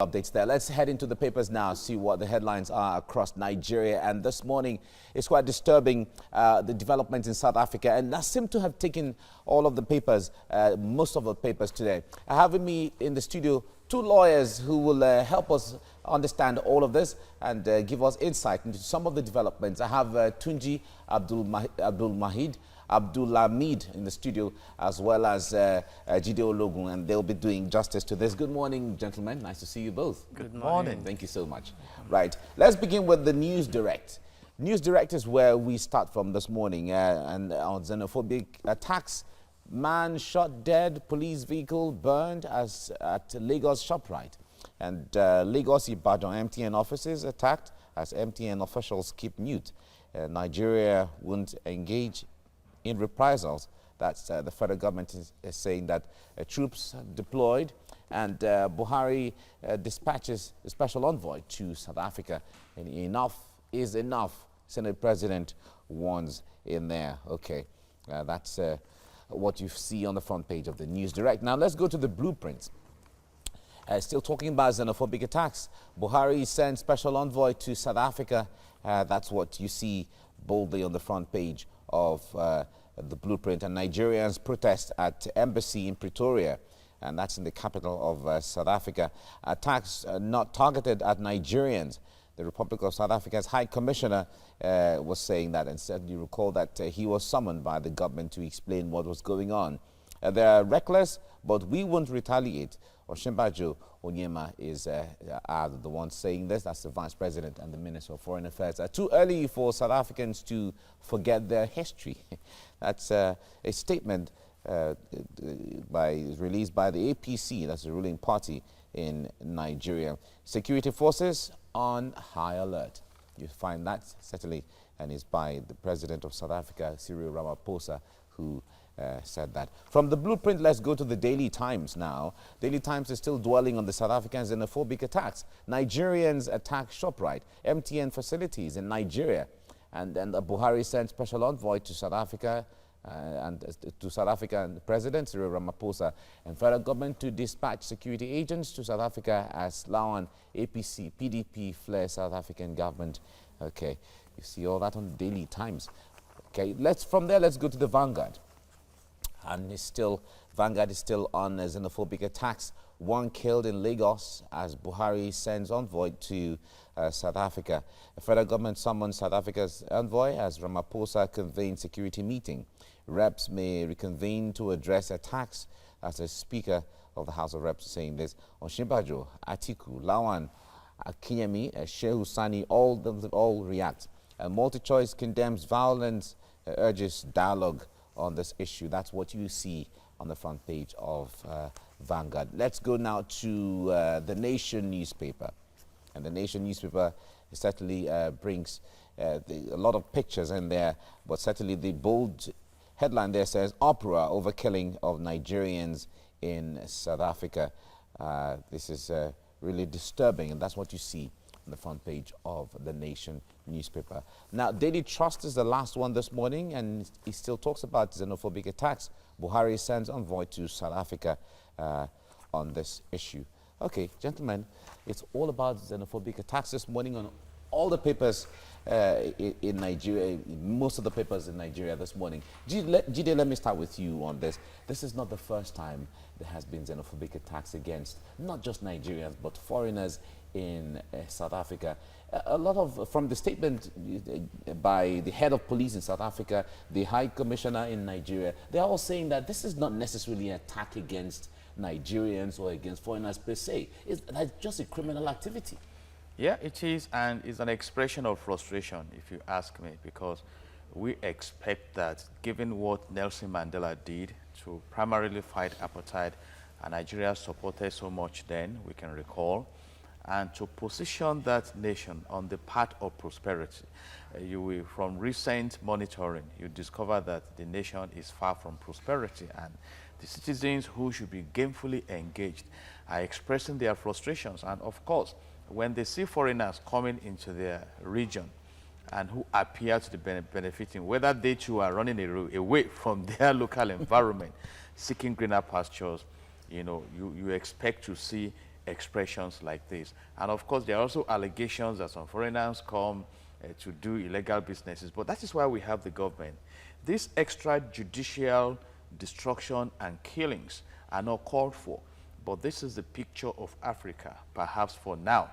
Updates there. Let's head into the papers now, see what the headlines are across Nigeria. And this morning, it's quite disturbing, the developments in South Africa. And that seemed to have taken all of the papers, most of the papers today. I have with me in the studio two lawyers who will help us understand all of this and give us insight into some of the developments. I have Tunji Abdulhamid in the studio, as well as Jide Ologun, and they'll be doing justice to this. Good morning, gentlemen. Nice to see you both. Good morning. Thank you so much. Right, let's begin with the News Direct. News Direct is where we start from this morning, and on xenophobic attacks. Man shot dead, police vehicle burned at Lagos ShopRite. And Lagos Ibadan MTN offices attacked as MTN officials keep mute. Nigeria won't engage in reprisals. That's the federal government is saying that troops deployed, and Buhari dispatches a special envoy to South Africa. And enough is enough, Senate President warns in there. Okay, that's what you see on the front page of the News Direct. Now let's go to the blueprints. Still talking about xenophobic attacks. Buhari sends special envoy to South Africa. That's what you see boldly on the front page of the blueprint. And Nigerians protest at embassy in Pretoria, and that's in the capital of South Africa. Attacks not targeted at Nigerians. The Republic of South Africa's High Commissioner was saying that, and said, you recall that he was summoned by the government to explain what was going on. They're reckless, but we won't retaliate. Osinbajo Onyema is the one saying this. That's the Vice President and the Minister of Foreign Affairs. Too early for South Africans to forget their history. That's a statement released by the APC, that's the ruling party in Nigeria. Security forces on high alert. You find that certainly, and it's by the President of South Africa, Cyril Ramaphosa, who said that. From the blueprint, let's go to the Daily Times now. Daily Times is still dwelling on the South African xenophobic attacks. Nigerians attack ShopRite, MTN facilities in Nigeria. And then Buhari sent special envoy to South Africa, and the President Cyril Ramaphosa, and federal government to dispatch security agents to South Africa as Lawan, APC, PDP flare South African government. Okay, you see all that on the Daily Times. Okay, from there, let's go to the Vanguard. And Vanguard is still on xenophobic attacks. One killed in Lagos as Buhari sends envoy to South Africa. The federal government summoned South Africa's envoy as Ramaphosa convened security meeting. Reps may reconvene to address attacks. As a Speaker of the House of Reps saying this. Osinbajo, Atiku, Lawan, Akinyemi, Shehu Sani, all react. MultiChoice condemns violence, urges dialogue on this issue. That's what you see on the front page of Vanguard. Let's go now to the Nation newspaper. And the Nation newspaper certainly brings a lot of pictures in there, but certainly the bold headline there says, uproar over killing of Nigerians in South Africa. This is really disturbing, and that's what you see on the front page of the Nation newspaper. Now, Daily Trust is the last one this morning, and he still talks about xenophobic attacks. Buhari sends envoy to South Africa on this issue. Okay, gentlemen, it's all about xenophobic attacks this morning on all the papers in Nigeria, most of the papers in Nigeria this morning. Jide, let me start with you on this. This is not the first time there has been xenophobic attacks against not just Nigerians, but foreigners in South Africa. A lot of, from the statement by the head of police in South Africa, the High Commissioner in Nigeria, they're all saying that this is not necessarily an attack against Nigerians or against foreigners per se. It's just a criminal activity. Yeah, it is, and it's an expression of frustration, if you ask me, because we expect that given what Nelson Mandela did to primarily fight apartheid, and Nigeria supported so much then, we can recall, and to position that nation on the path of prosperity. You will, from recent monitoring, you discover that the nation is far from prosperity, and the citizens who should be gainfully engaged are expressing their frustrations. And of course, when they see foreigners coming into their region and who appear to be benefiting, whether they too are running away from their local environment, seeking greener pastures, you know, you expect to see expressions like this. And of course, there are also allegations that some foreigners come to do illegal businesses, but that is why we have the government. These extrajudicial destruction and killings are not called for, but this is the picture of Africa, perhaps for now.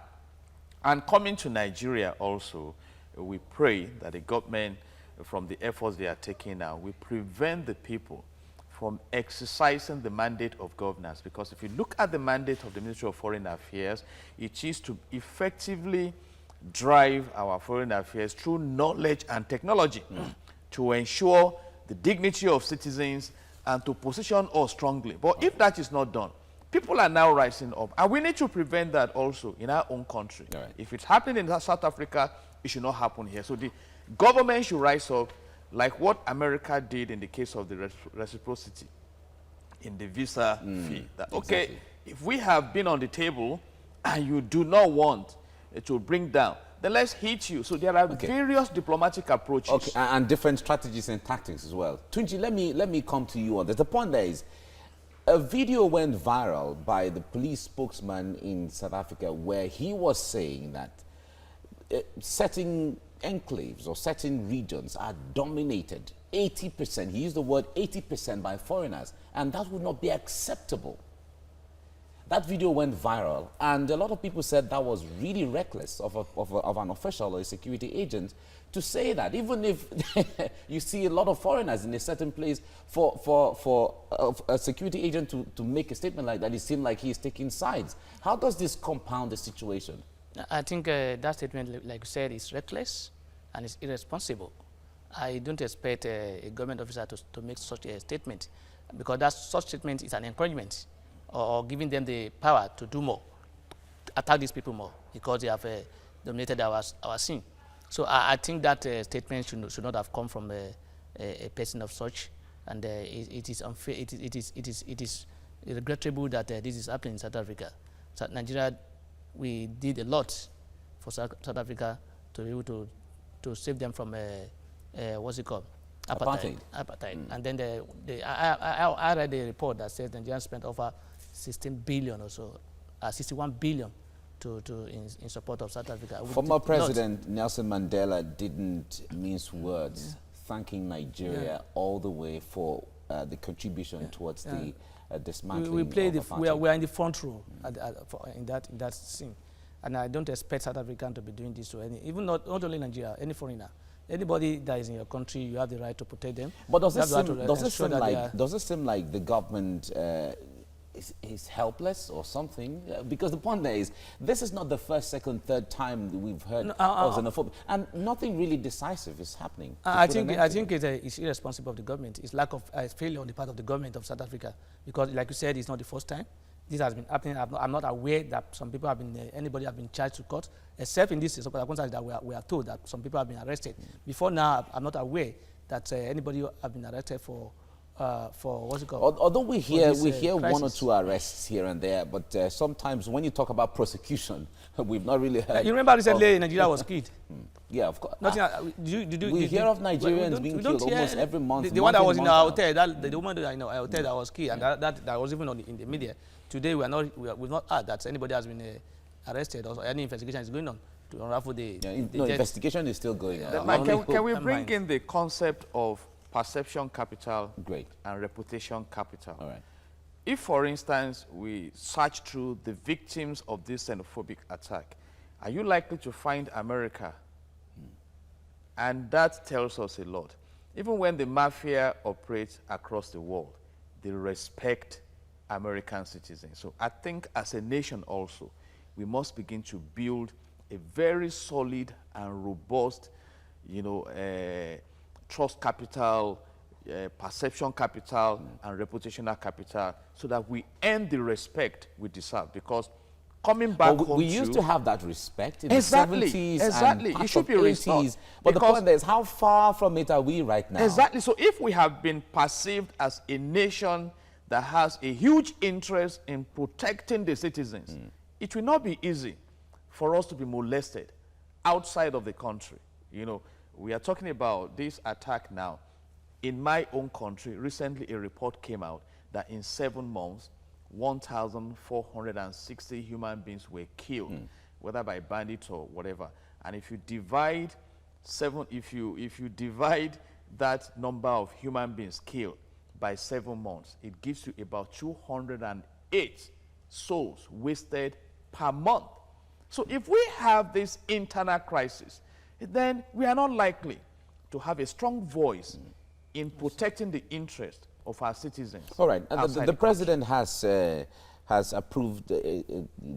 And coming to Nigeria also, we pray that the government, from the efforts they are taking now, will prevent the people from exercising the mandate of governance. Because if you look at the mandate of the Ministry of Foreign Affairs, it is to effectively drive our foreign affairs through knowledge and technology to ensure the dignity of citizens and to position us strongly. But if that is not done, people are now rising up. And we need to prevent that also in our own country. Right. If it's happening in South Africa, it should not happen here. So the government should rise up like what America did in the case of the reciprocity in the visa fee. That, okay, exactly. If we have been on the table and you do not want to bring down, then let's hit you. So there are various diplomatic approaches. Okay, and different strategies and tactics as well. Tunji, let me come to you on this. The point there is, a video went viral by the police spokesman in South Africa where he was saying that certain enclaves or certain regions are dominated 80%, he used the word 80% by foreigners, and that would not be acceptable. That video went viral, and a lot of people said that was really reckless of an official or a security agent to say that, even if you see a lot of foreigners in a certain place, for a security agent to make a statement like that, it seemed like he's taking sides. How does this compound the situation? I think that statement, like you said, is reckless and it's irresponsible. I don't expect a government officer to make such a statement, because such statement is an encouragement or giving them the power to do more, attack these people more, because they have dominated our scene. So I think that statement should not have come from a person of such, and it is unfair. It is regrettable that this is happening in South Africa. So Nigeria, we did a lot for South Africa to be able to save them from what's it called? Apartheid. And then I read a report that says Nigeria spent over 16 billion or so, 61 billion in support of South Africa. Former President Nelson Mandela didn't mince words, thanking Nigeria all the way for the contribution towards the dismantling. We are in the front row in that scene, and I don't expect South African to be doing this to even not only Nigeria, any foreigner. Anybody that is in your country, you have the right to protect them. But does it seem like the government is helpless or something? Because the point there is, this is not the first, second, third time that we've heard of xenophobia, and nothing really decisive is happening. I think it's irresponsible of the government. It's lack of failure on the part of the government of South Africa, because, like you said, it's not the first time. This has been happening. I'm not aware that some people have been, anybody have been charged to court, except in this circumstance that we are told that some people have been arrested. Before now, I'm not aware that anybody have been arrested for what's it called? Although we hear one or two arrests here and there, but sometimes when you talk about prosecution, we've not really heard. You remember recently Nigeria was killed? Yeah, of course. We hear of Nigerians being killed almost every month. The one that was in our hotel, the woman that I know, our hotel that was killed, and that was even in the media. Today we've not heard that anybody has been arrested or any investigation is going on to unravel the investigation is still going on. Can we bring in the concept of perception capital and reputation capital? All right. If, for instance, we search through the victims of this xenophobic attack, are you likely to find America? And that tells us a lot. Even when the mafia operates across the world, they respect American citizens. So I think as a nation also, we must begin to build a very solid and robust, trust capital, perception capital, and reputational capital, so that we earn the respect we deserve. Because coming back home, we used to have that respect in the 70s and it should be restored. But the point is, how far from it are we right now? Exactly. So if we have been perceived as a nation that has a huge interest in protecting the citizens, it will not be easy for us to be molested outside of the country. We are talking about this attack now. In my own country, recently a report came out that in 7 months, 1,460 human beings were killed, whether by bandits or whatever. And if you divide if you divide that number of human beings killed by 7 months, it gives you about 208 souls wasted per month. So if we have this internal crisis, then we are not likely to have a strong voice in protecting the interest of our citizens. All right. The president has approved a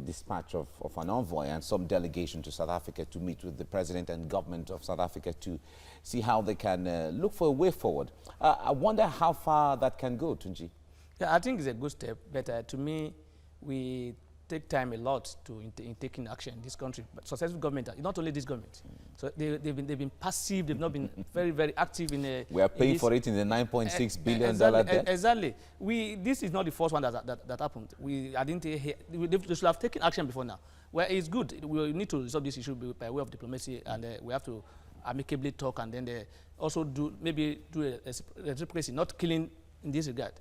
dispatch of an envoy and some delegation to South Africa to meet with the president and government of South Africa to see how they can look for a way forward. I wonder how far that can go, Tunji. Yeah, I think it's a good step, but to me, we take time a lot in taking action in this country. But successful government, not only this government, so they've been passive. They've not been very active in. We are paying for it in the $9.6 billion debt. Exactly. This is not the first one that happened. I didn't hear. They should have taken action before now. Well, it's good. We need to resolve this issue by way of diplomacy, and we have to amicably talk, and then also do a reciprocity, not killing. In this regard,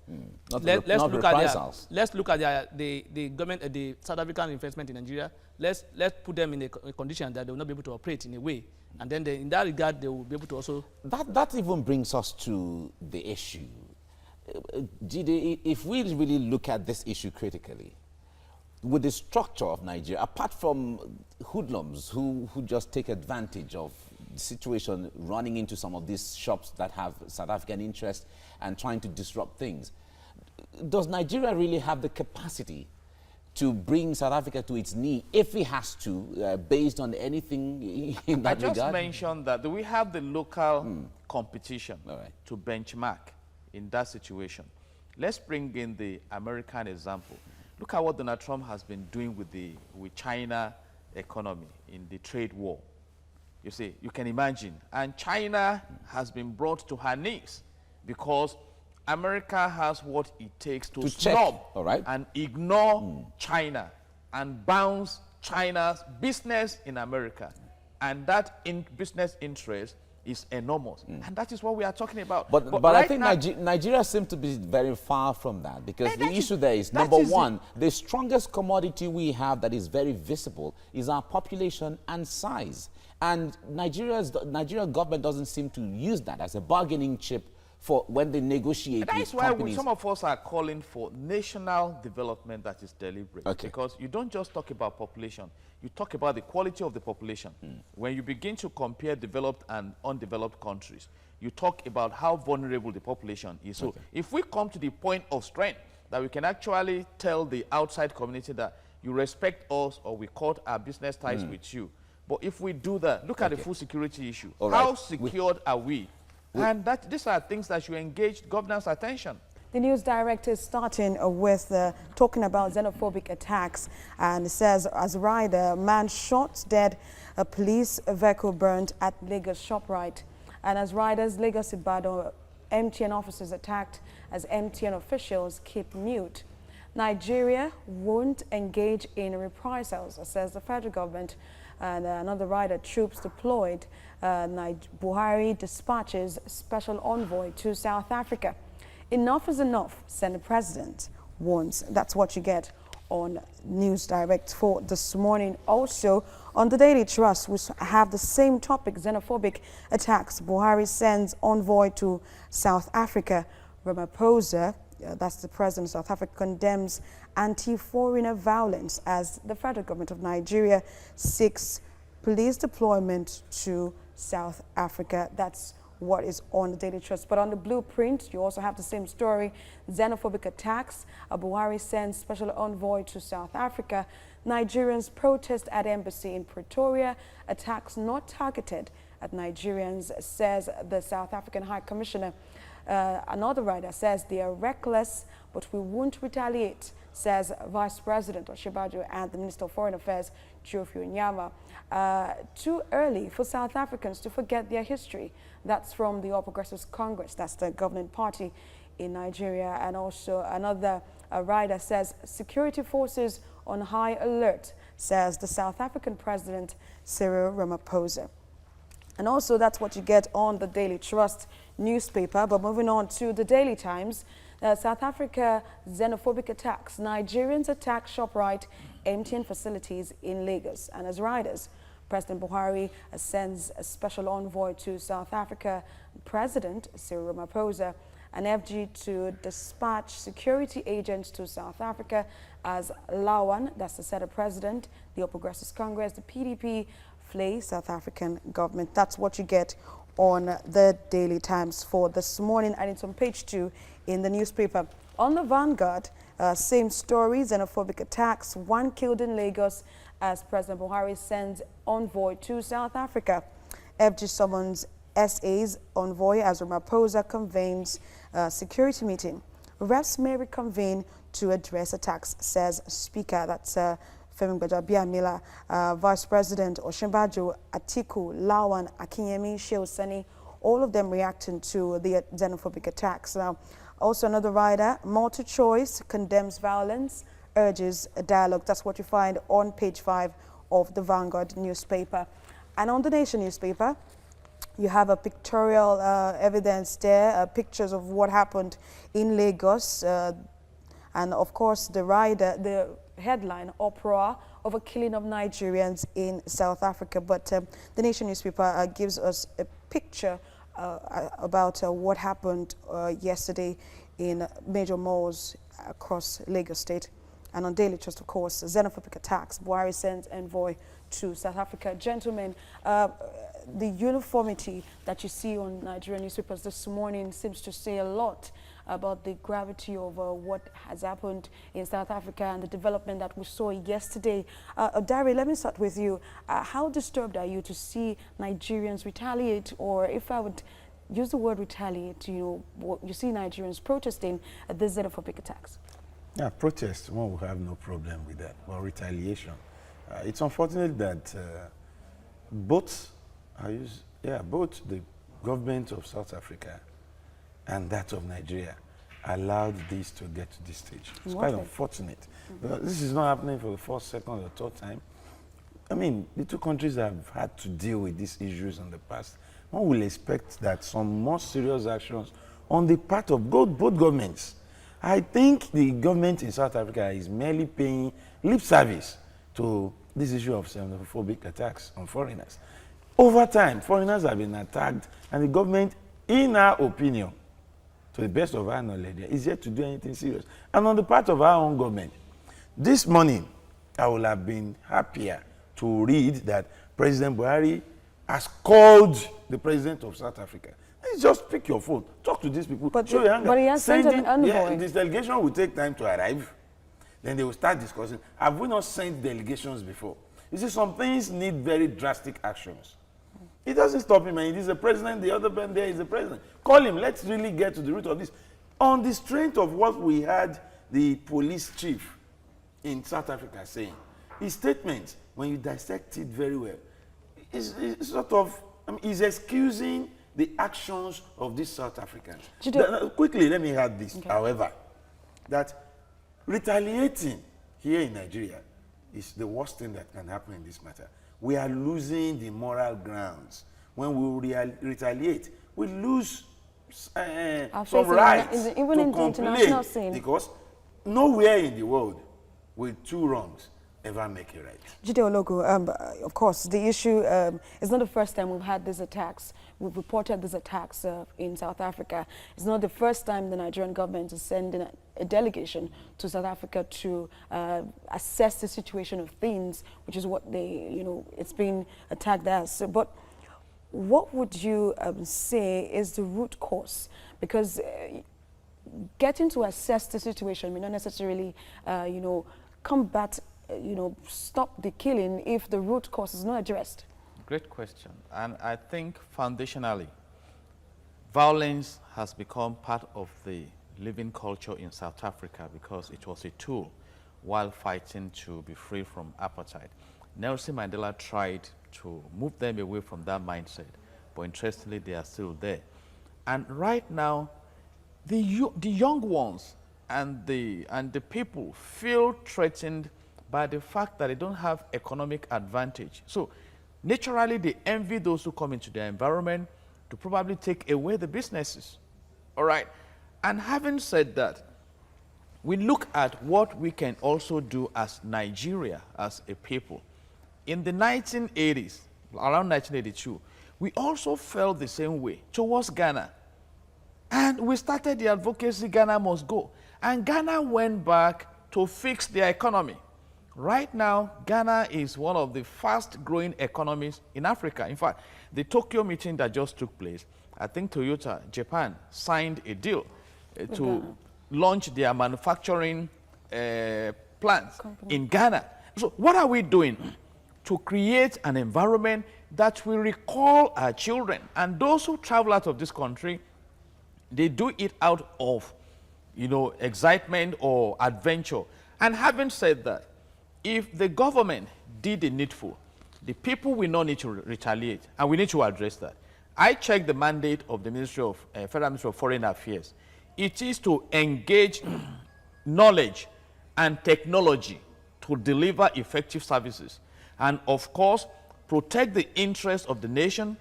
let's look at the government, the South African investment in Nigeria. Let's put them in a condition that they will not be able to operate in a way, and then in that regard, they will be able to also. That even brings us to the issue. Jide, if we really look at this issue critically, with the structure of Nigeria, apart from hoodlums who just take advantage of the situation, running into some of these shops that have South African interest and trying to disrupt things, does Nigeria really have the capacity to bring South Africa to its knee if it has to, based on anything in that regard? I just mentioned that we have the local competition to benchmark in that situation. Let's bring in the American example. Look at what Donald Trump has been doing with China economy in the trade war. You see, you can imagine. And China has been brought to her knees because America has what it takes to snub and ignore China and bounce China's business in America. And that business interest is enormous. And that is what we are talking about. But right, I think Nigeria seems to be very far from that, because the issue there is, number one, the strongest commodity we have that is very visible is our population and size. And Nigeria government doesn't seem to use that as a bargaining chip for when they negotiate with companies. That's why some of us are calling for national development that is deliberate. Because you don't just talk about population, you talk about the quality of the population. When you begin to compare developed and undeveloped countries, you talk about how vulnerable the population is. So if we come to the point of strength that we can actually tell the outside community that you respect us or we cut our business ties with you. But if we do that, look at the food security issue. How secured are we? And these are things that should engage governance attention. The news director is starting with talking about xenophobic attacks, and it says, as a rider, man shot dead, a police vehicle burned at Lagos ShopRite. And as riders, Lagos Ibadan MTN officers attacked as MTN officials keep mute. Nigeria won't engage in reprisals, says the federal government. And another rider, troops deployed. Buhari dispatches special envoy to South Africa. Enough is enough, Senate President warns. That's what you get on News Direct for this morning. Also, on the Daily Trust, we have the same topic, xenophobic attacks. Buhari sends envoy to South Africa. Ramaphosa, that's the president of South Africa, condemns anti-foreigner violence as the federal government of Nigeria seeks police deployment to South Africa. That's what is on the Daily Trust. But on the Blueprint, you also have the same story, xenophobic attacks. Buhari sends special envoy to South Africa. Nigerians protest at embassy in Pretoria. Attacks not targeted at Nigerians, says the South African High Commissioner. Another writer says they are reckless, but we won't retaliate, says Vice President Osinbajo and the Minister of Foreign Affairs, Geoffrey Onyama. Too early for South Africans to forget their history. That's from the All Progressives Congress. That's the governing party in Nigeria. And also another writer says security forces on high alert, says the South African President Cyril Ramaphosa. And also that's what you get on the Daily Trust newspaper. But moving on to the Daily Times, South Africa, xenophobic attacks. Nigerians attack ShopRite, emptying facilities in Lagos. And as riders, President Buhari sends a special envoy to South Africa, President Cyril Ramaphosa, an FG to dispatch security agents to South Africa as Lawan, that's the Senate President, the All Progressives Congress, the PDP, flay South African government. That's what you get on the Daily Times for this morning, and it's on page 2 in the newspaper. On the Vanguard, same story, xenophobic attacks, 1 killed in Lagos as President Buhari sends envoy to South Africa. FG summons SA's envoy as Ramaphosa convenes security meeting. Reps may reconvene to address attacks, says Speaker. That's Femi Gbajabiamila, Vice President Osinbajo, Atiku, Lawan, Akinyemi, Shehu Sani, all of them reacting to the xenophobic attacks. Now, also another rider, multi-choice, condemns violence, urges a dialogue. That's what you find on page 5 of the Vanguard newspaper. And on the Nation newspaper, you have a pictorial evidence there, pictures of what happened in Lagos. And of course, the headline, uproar over killing of Nigerians in South Africa. But the Nation newspaper gives us a picture about what happened yesterday in major malls across Lagos State. And on Daily Trust, of course, xenophobic attacks. Buhari sends envoy to South Africa. Gentlemen, the uniformity that you see on Nigerian newspapers this morning seems to say a lot about the gravity of what has happened in South Africa and the development that we saw yesterday. Dari, let me start with you. How disturbed are you to see Nigerians retaliate, or if I would use the word retaliate, you see Nigerians protesting at these xenophobic attacks? Yeah, protest, one will have no problem with that. Well, retaliation. It's unfortunate that both the government of South Africa and that of Nigeria allowed this to get to this stage. It's quite unfortunate. Because this is not happening for the first, second, or third time. I mean, the two countries have had to deal with these issues in the past. One will expect that some more serious actions on the part of both governments. I think the government in South Africa is merely paying lip service to this issue of xenophobic attacks on foreigners. Over time, foreigners have been attacked, and the government, in our opinion, to the best of our knowledge, is yet to do anything serious. And on the part of our own government, this morning, I would have been happier to read that President Buhari has called the president of South Africa. Just pick your phone, talk to these people. But he has sent an envoy. Yeah, this delegation will take time to arrive. Then they will start discussing. Have we not sent delegations before? You see, some things need very drastic actions. It doesn't stop him, and he's the president, the other man there is the president. Call him, let's really get to the root of this. On the strength of what we had the police chief in South Africa saying, his statement, when you dissect it very well, is sort of, he's excusing the actions of these South Africans. Quickly, let me add this, however, that retaliating here in Nigeria is the worst thing that can happen in this matter. We are losing the moral grounds. When we retaliate, we lose some rights even in the international scene. Because nowhere in the world will two wrongs ever make it right. Jide Ologu, of course, the issue is not the first time we've had these attacks. We've reported these attacks in South Africa. It's not the first time the Nigerian government is sending a delegation to South Africa to assess the situation of things, which is what they, it's been attacked as. So, but what would you say is the root cause? Because getting to assess the situation may not necessarily, combat, stop the killing if the root cause is not addressed. Great question. And I think foundationally, violence has become part of the living culture in South Africa because it was a tool while fighting to be free from apartheid. Nelson Mandela tried to move them away from that mindset, but interestingly, they are still there. And right now, the young ones and the people feel threatened by the fact that they don't have economic advantage. So naturally, they envy those who come into their environment to probably take away the businesses. All right. And having said that, we look at what we can also do as Nigeria, as a people. In the 1980s, around 1982, we also felt the same way towards Ghana. And we started the advocacy, Ghana must go. And Ghana went back to fix their economy. Right now, Ghana is one of the fast-growing economies in Africa. In fact, the Tokyo meeting that just took place, I think Toyota, Japan, signed a deal to launch their manufacturing plants in Ghana. So what are we doing to create an environment that will recall our children? And those who travel out of this country, they do it out of, excitement or adventure. And having said that, if the government did the needful, the people will not need to retaliate, and we need to address that. I checked the mandate of the Federal Ministry of Foreign Affairs. It is to engage knowledge and technology to deliver effective services, and of course, protect the interests of the nation,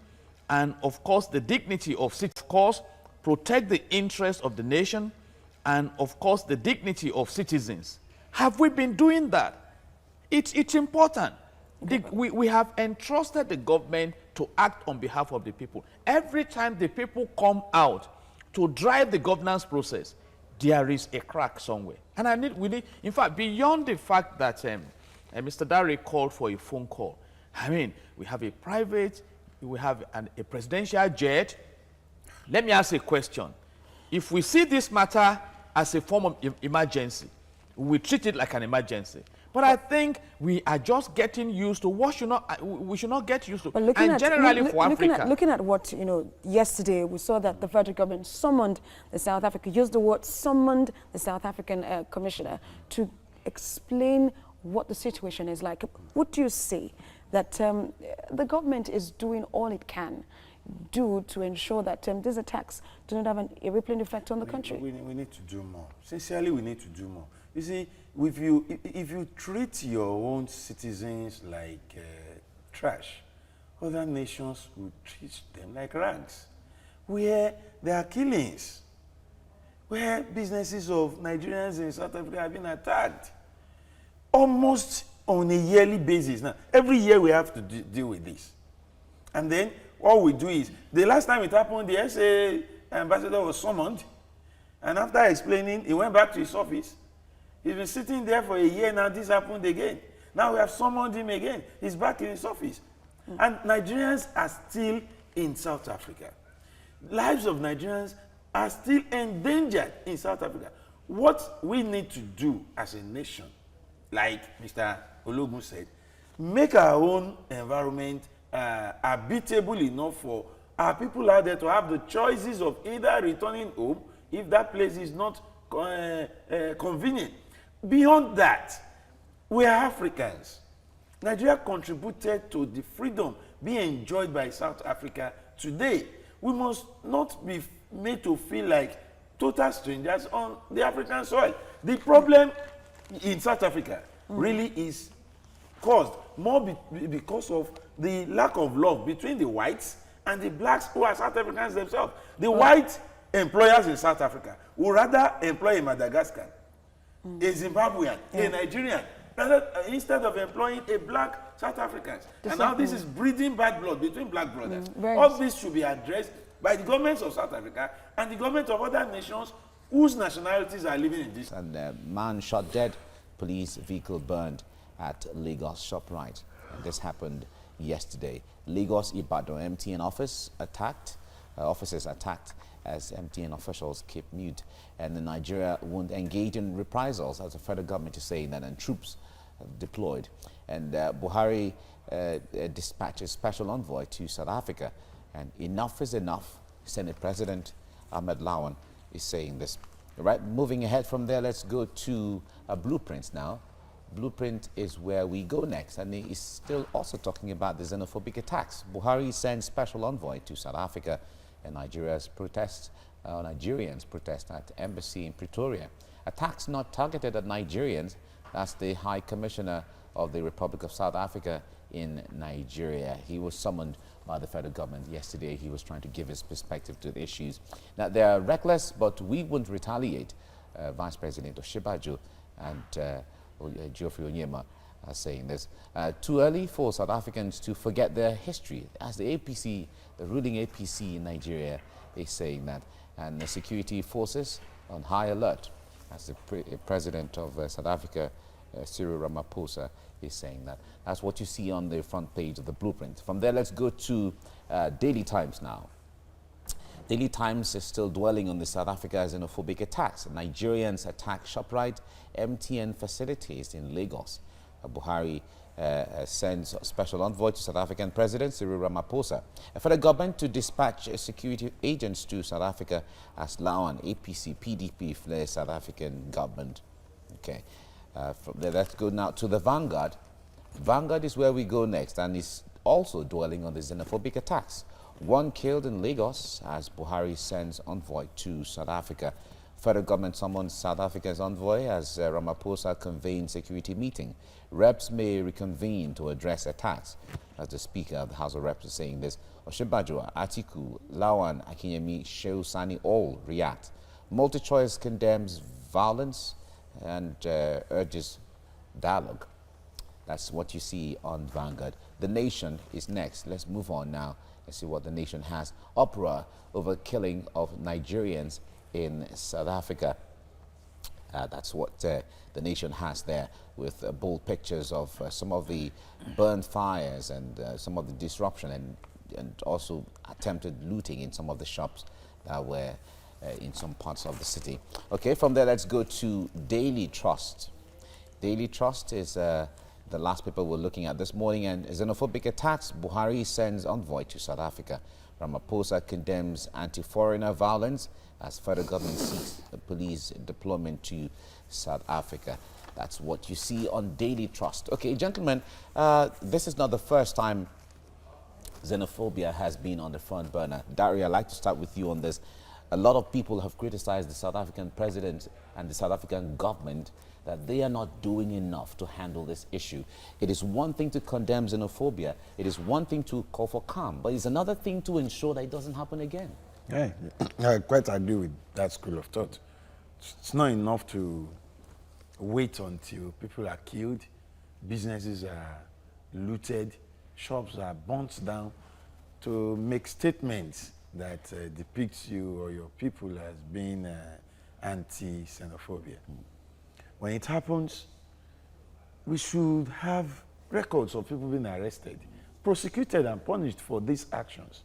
and of course, the dignity of citizens. Of course, protect the interests of the nation, and of course, the dignity of citizens. Have we been doing that? It's important. We have entrusted the government to act on behalf of the people. Every time the people come out to drive the governance process, there is a crack somewhere. And we need, in fact, beyond the fact that Mr. Dare called for a phone call, I mean, we have a private, we have a presidential jet. Let me ask a question. If we see this matter as a form of emergency, we treat it like an emergency. But I think we are just getting used to what we should not get used to. And generally for Africa. Looking at what, yesterday we saw that the federal government summoned the South African, used the word summoned the South African commissioner to explain what the situation is like. What do you say that the government is doing all it can do to ensure that these attacks do not have a rippling effect on the country? We need to do more. Sincerely, we need to do more. You see, if you treat your own citizens like trash, other nations will treat them like rags. Where there are killings, where businesses of Nigerians in South Africa have been attacked, almost on a yearly basis. Now, every year we have to deal with this. And then what we do is, the last time it happened, the SA ambassador was summoned, and after explaining, he went back to his office. He's been sitting there for a year now. This happened again. Now we have summoned him again. He's back in his office. And Nigerians are still in South Africa. Lives of Nigerians are still endangered in South Africa. What we need to do as a nation, like Mr. Ologun said, make our own environment habitable enough for our people out there to have the choices of either returning home if that place is not convenient. Beyond that, we are Africans. Nigeria contributed to the freedom being enjoyed by South Africa today. We must not be made to feel like total strangers on the African soil. The problem in South Africa really is caused more because of the lack of love between the whites and the blacks who are South Africans themselves. The white employers in South Africa would rather employ a Madagascar, a Zimbabwean, a Nigerian, instead of employing a black South Africans. And now this is breeding bad blood between black brothers. All this should be addressed by the governments of South Africa and the government of other nations whose nationalities are living in this. And a man shot dead, police vehicle burned at Lagos ShopRite. And this happened yesterday. Lagos Ibadan MTN office attacked, officers attacked as MTN officials keep mute. And the Nigeria won't engage in reprisals, as the federal government is saying that, and troops deployed. And Buhari dispatched a special envoy to South Africa. And enough is enough. Senate President Ahmed Lawan is saying this. Right, moving ahead from there, let's go to Blueprints now. Blueprint is where we go next, and he's still also talking about the xenophobic attacks. Buhari sends special envoy to South Africa, and Nigerians protest at embassy in Pretoria. Attacks not targeted at Nigerians, as the High Commissioner of the Republic of South Africa in Nigeria. He was summoned by the federal government yesterday. He was trying to give his perspective to the issues. Now, they are reckless, but we wouldn't retaliate. Vice President Osinbajo and Geoffrey Onyema are saying this. Too early for South Africans to forget their history. As the APC, the ruling APC in Nigeria, is saying that. And the security forces on high alert. As the president of South Africa, Cyril Ramaphosa, is saying that. That's what you see on the front page of the blueprint. From there, let's go to Daily Times now. Daily Times is still dwelling on the South Africa xenophobic attacks. Nigerians attack ShopRite MTN facilities in Lagos. Buhari sends special envoy to South African President Cyril Ramaphosa. For the government to dispatch security agents to South Africa as Lawan, APC, PDP flares South African government. Okay, from there, let's go now to the Vanguard. Vanguard is where we go next, and is also dwelling on the xenophobic attacks. One killed in Lagos as Buhari sends envoy to South Africa. Federal government summons South Africa's envoy as Ramaphosa convenes security meeting. Reps may reconvene to address attacks. As the Speaker of the House of Reps is saying this, Osinbajo, Atiku, Lawan, Akinyemi, Shehu Sani all react. MultiChoice condemns violence and urges dialogue. That's what you see on Vanguard. The Nation is next. Let's move on now and see what The Nation has. Uproar over killing of Nigerians in South Africa. That's what The Nation has there, with bold pictures of some of the burned fires and some of the disruption and also attempted looting in some of the shops that were in some parts of the city. Okay, from there, let's go to Daily Trust. Daily Trust is the last paper we're looking at this morning. And xenophobic attacks, Buhari sends envoy to South Africa. Ramaphosa condemns anti-foreigner violence as federal government seeks the police deployment to South Africa. That's what you see on Daily Trust. Okay, gentlemen, this is not the first time xenophobia has been on the front burner. Dari, I'd like to start with you on this. A lot of people have criticized the South African president and the South African government that they are not doing enough to handle this issue. It is one thing to condemn xenophobia. It is one thing to call for calm, but it's another thing to ensure that it doesn't happen again. Yeah, I quite agree with that school of thought. It's not enough to wait until people are killed, businesses are looted, shops are burnt down, to make statements that depicts you or your people as being anti-xenophobia. When it happens, we should have records of people being arrested, prosecuted and punished for these actions.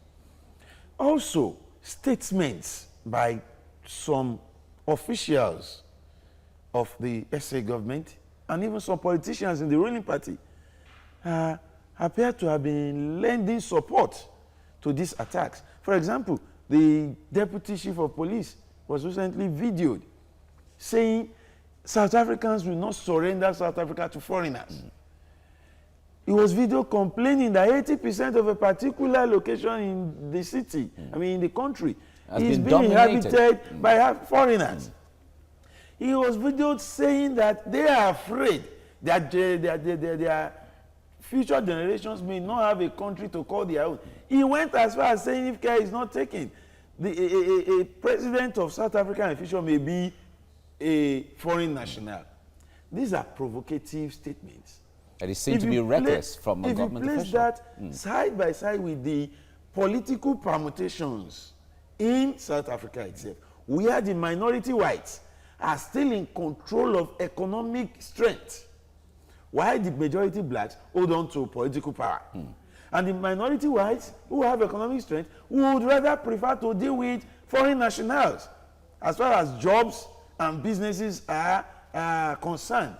Also, statements by some officials of the SA government and even some politicians in the ruling party appear to have been lending support to these attacks. For example, the deputy chief of police was recently videoed saying South Africans will not surrender South Africa to foreigners. It was video complaining that 80% of a particular location in the city, I mean in the country, is being inhabited by foreigners. He was videoed saying that they are afraid that their future generations may not have a country to call their own. He went as far as saying if care is not taken, a president of South African official may be a foreign national. These are provocative statements. And it seems to be reckless from a government official. If you place that side by side with the political permutations in South Africa itself, where the minority whites are still in control of economic strength, while the majority blacks hold on to political power. And the minority whites who have economic strength would rather prefer to deal with foreign nationals as far as jobs and businesses are concerned.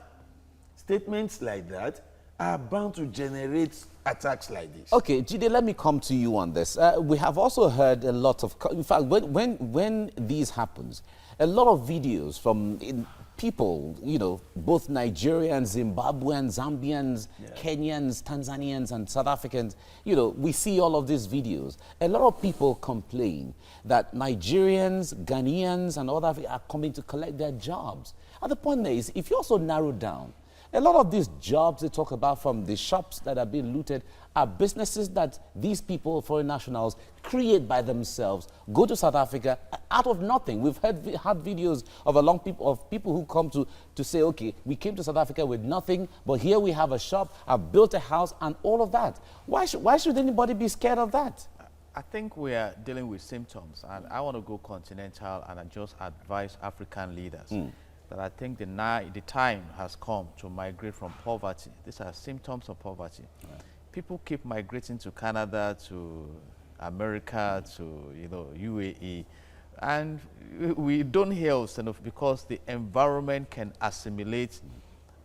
Statements like that are bound to generate attacks like this. Okay, Jide, let me come to you on this. We have also heard a lot of, in fact, when these happens, a lot of videos from people, you know, both Nigerians, Zimbabweans, Zambians, Kenyans, Tanzanians, and South Africans, you know, we see all of these videos. A lot of people complain that Nigerians, Ghanaians, and others are coming to collect their jobs. And the point is, if you also narrow down, A lot of these jobs they talk about from the shops that are being looted are businesses that these people, foreign nationals, create by themselves, go to South Africa out of nothing. We've had videos of people who come to say, okay, we came to South Africa with nothing, but here we have a shop, I've built a house, and all of that. Why should anybody be scared of that? I think we are dealing with symptoms, and I want to go continental and I just advise African leaders that I think the time has come to migrate from poverty. These are symptoms of poverty. Right. People keep migrating to Canada, to America, to UAE, and we don't hear of xenophoby because the environment can assimilate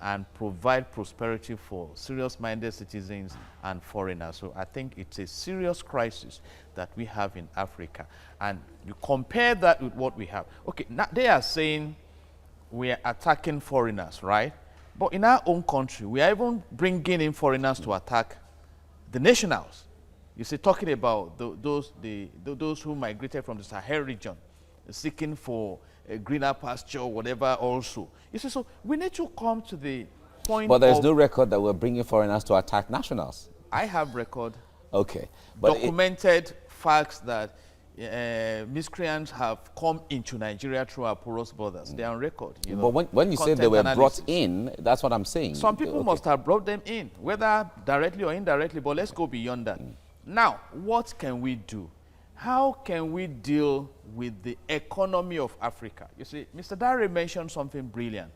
and provide prosperity for serious-minded citizens and foreigners. So I think it's a serious crisis that we have in Africa. And you compare that with what we have. Okay, now they are saying we are attacking foreigners, right? But in our own country, we are even bringing in foreigners to attack the nationals. You see, talking about those who migrated from the Sahel region, seeking for a greener pasture, whatever also. You see, so we need to come to the point. But there's no record that we're bringing foreigners to attack nationals. I have record. Okay. But documented facts that miscreants have come into Nigeria through our porous borders. They're on record. But when you say they were brought in, that's what I'm saying. Some people must have brought them in, whether directly or indirectly, but let's go beyond that. Now, what can we do? How can we deal with the economy of Africa? You see, Mr. Dare mentioned something brilliant.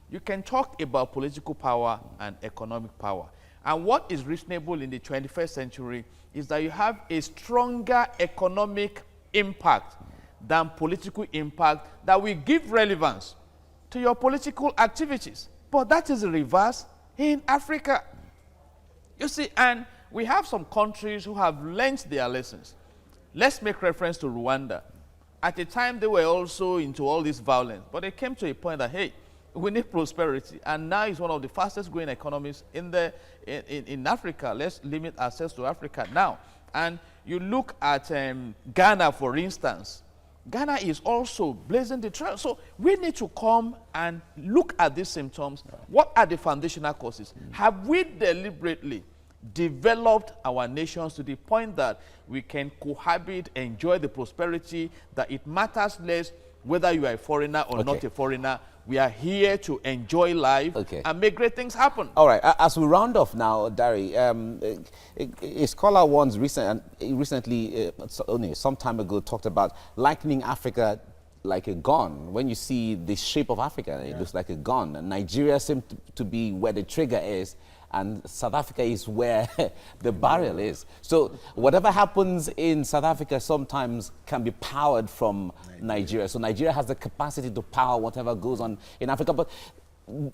You can talk about political power and economic power. And what is reasonable in the 21st century is that you have a stronger economic impact than political impact that will give relevance to your political activities. But that is the reverse in Africa. You see, and we have some countries who have learned their lessons. Let's make reference to Rwanda. At the time, they were also into all this violence, but they came to a point that, hey, we need prosperity, and now it's one of the fastest growing economies in Africa. Let's limit ourselves to Africa now. And you look at Ghana, for instance. Ghana is also blazing the trail. So we need to come and look at these symptoms. What are the foundational causes? Have we deliberately developed our nations to the point that we can cohabit, enjoy the prosperity, that it matters less whether you are a foreigner or not a foreigner? We are here to enjoy life and make great things happen. All right. As we round off now, Dari, a scholar once recently, only some time ago, talked about likening Africa like a gun. When you see the shape of Africa, it looks like a gun. And Nigeria seems to be where the trigger is, and South Africa is where the barrel is. So whatever happens in South Africa sometimes can be powered from Nigeria. So Nigeria has the capacity to power whatever goes on in Africa. But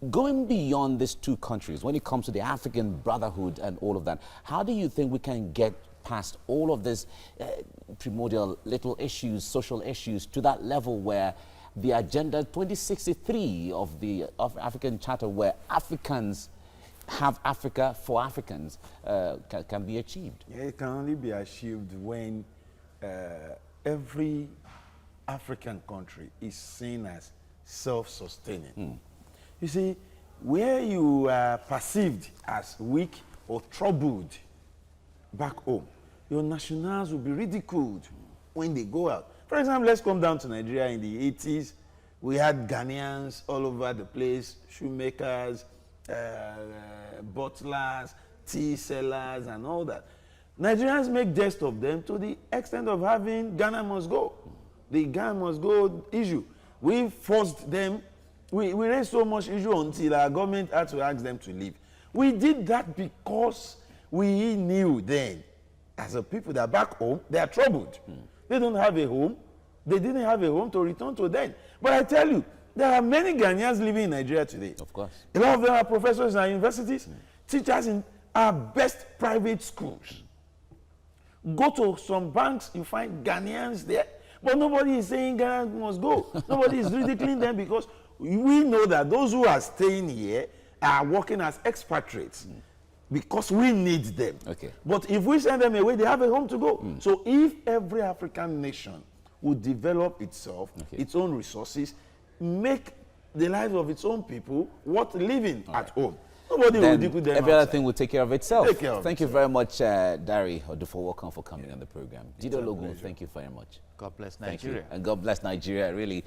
going beyond these two countries, when it comes to the African brotherhood and all of that, how do you think we can get past all of these primordial little issues, social issues, to that level where the Agenda 2063 of the African Charter, where Africans have Africa for Africans, can be achieved? Yeah, it can only be achieved when every African country is seen as self-sustaining. You see, where you are perceived as weak or troubled back home, your nationals will be ridiculed when they go out. For example, let's come down to Nigeria in the 80s. We had Ghanaians all over the place, shoemakers, butlers, tea sellers, and all that. Nigerians make jest of them to the extent of having Ghana must go. The Ghana must go issue. We forced them, we raised so much issue until our government had to ask them to leave. We did that because we knew then, as a people, that back home, they are troubled. They don't have a home. They didn't have a home to return to then. But I tell you, there are many Ghanaians living in Nigeria today. Of course. A lot of them are professors in our universities, teachers in our best private schools. Go to some banks, you find Ghanaians there, but nobody is saying Ghana must go. Nobody is ridiculing them because we know that those who are staying here are working as expatriates because we need them. But if we send them away, they have a home to go. So if every African nation would develop itself, its own resources, make the lives of its own people worth living at home, Nobody will then deal with them every other outside. thing will take care of itself. Take care of Thank you itself. very much, Dari Odufo. Welcome for coming on the program. Dido Logun, thank you very much. God bless Thank you. Nigeria. And God bless Nigeria, really.